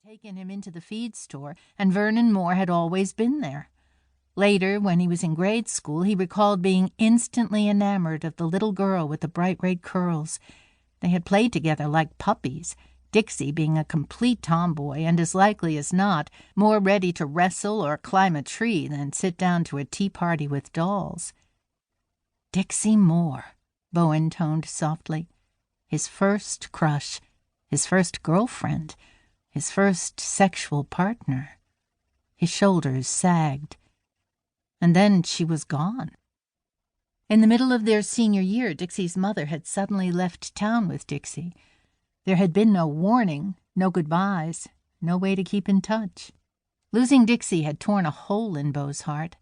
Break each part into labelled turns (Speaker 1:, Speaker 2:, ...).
Speaker 1: taken him into the feed store, and Vernon Moore had always been there. Later, when he was in grade school, he recalled being instantly enamored of the little girl with the bright red curls. They had played together like puppies, Dixie being a complete tomboy and, as likely as not, more ready to wrestle or climb a tree than sit down to a tea party with dolls. Dixie Moore, Beau intoned softly. His first crush, his first girlfriend, his first sexual partner. His shoulders sagged. And then she was gone. In the middle of their senior year, Dixie's mother had suddenly left town with Dixie. There had been no warning, no goodbyes, no way to keep in touch. Losing Dixie had torn a hole in Beau's heart.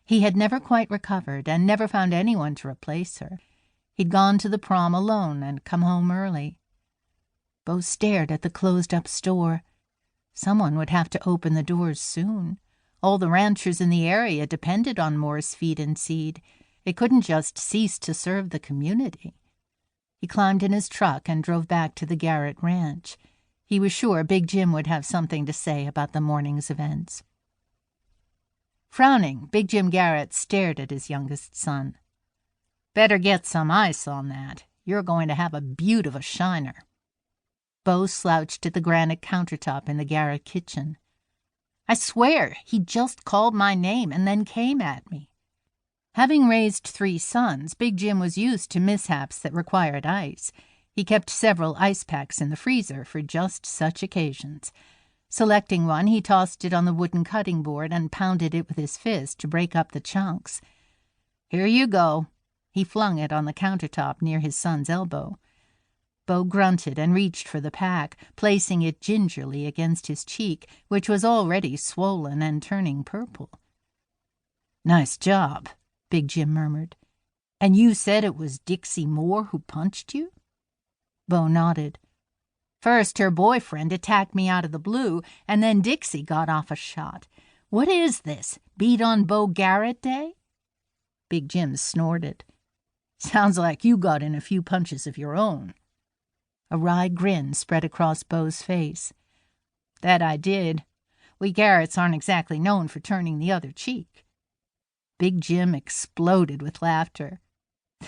Speaker 1: He had never quite recovered and never found anyone to replace her. He'd gone to the prom alone and come home early. Beau stared at the closed-up store. Someone would have to open the doors soon. All the ranchers in the area depended on Moore's feed and seed. It couldn't just cease to serve the community. He climbed in his truck and drove back to the Garrett ranch. He was sure Big Jim would have something to say about the morning's events. Frowning, Big Jim Garrett stared at his youngest son. "Better get some ice on that. You're going to have a beaut of a shiner." Beau slouched at the granite countertop in the Garrett kitchen. "I swear, he just called my name and then came at me." Having raised 3 sons, Big Jim was used to mishaps that required ice. He kept several ice packs in the freezer for just such occasions. Selecting one, he tossed it on the wooden cutting board and pounded it with his fist to break up the chunks. "Here you go." He flung it on the countertop near his son's elbow. Beau grunted and reached for the pack, placing it gingerly against his cheek, which was already swollen and turning purple. "Nice job," Big Jim murmured. "And you said it was Dixie Moore who punched you?" Beau nodded. "First, her boyfriend attacked me out of the blue, and then Dixie got off a shot. What is this, beat on Beau Garrett Day?" Big Jim snorted. "Sounds like you got in a few punches of your own." A wry grin spread across Beau's face. "That I did. We Garretts aren't exactly known for turning the other cheek." Big Jim exploded with laughter.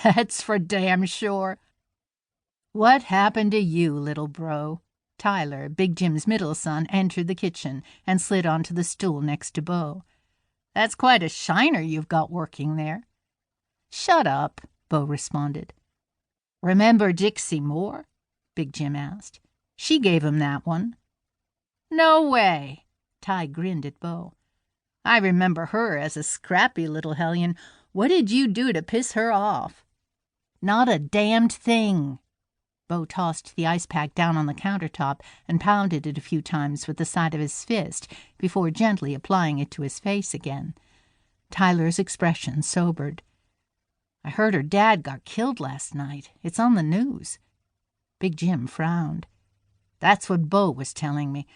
Speaker 1: "That's for damn sure." "What happened to you, little bro?" Tyler, Big Jim's middle son, entered the kitchen and slid onto the stool next to Beau. "That's quite a shiner you've got working there." "Shut up," Beau responded. "Remember Dixie Moore?" Big Jim asked. "She gave him that one." "No way." Ty grinned at Beau. "I remember her as a scrappy little hellion. What did you do to piss her off?" "Not a damned thing." Beau tossed the ice pack down on the countertop and pounded it a few times with the side of his fist before gently applying it to his face again. Tyler's expression sobered. "I heard her dad got killed last night. It's on the news." Big Jim frowned. "That's what Beau was telling me.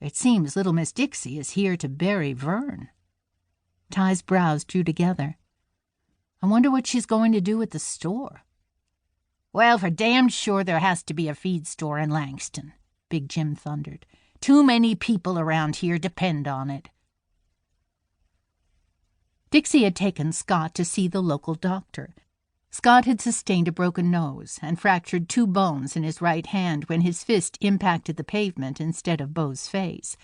Speaker 1: It seems little Miss Dixie is here to bury Vern." Ty's brows drew together. "I wonder what she's going to do at the store." "Well, for damn sure there has to be a feed store in Langston," Big Jim thundered. "Too many people around here depend on it." Dixie had taken Scott to see the local doctor. Scott had sustained a broken nose and fractured 2 bones in his right hand when his fist impacted the pavement instead of Beau's face.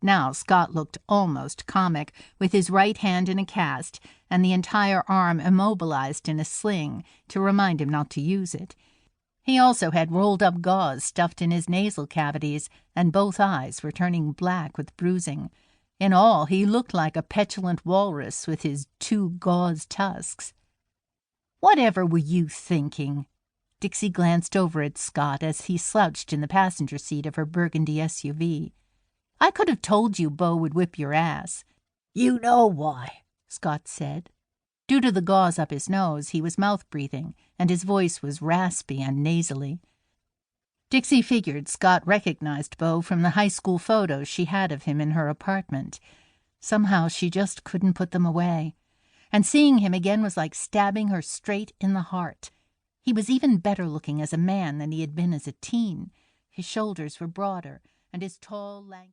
Speaker 1: Now Scott looked almost comic, with his right hand in a cast and the entire arm immobilized in a sling to remind him not to use it. He also had rolled-up gauze stuffed in his nasal cavities, and both eyes were turning black with bruising. In all, he looked like a petulant walrus with his 2 gauze tusks. "Whatever were you thinking?" Dixie glanced over at Scott as he slouched in the passenger seat of her burgundy SUV. "I could have told you Beau would whip your ass." "You know why," Scott said. Due to the gauze up his nose, he was mouth-breathing, and his voice was raspy and nasally. Dixie figured Scott recognized Beau from the high school photos she had of him in her apartment. Somehow she just couldn't put them away. And seeing him again was like stabbing her straight in the heart. He was even better looking as a man than he had been as a teen. His shoulders were broader, and his tall, lank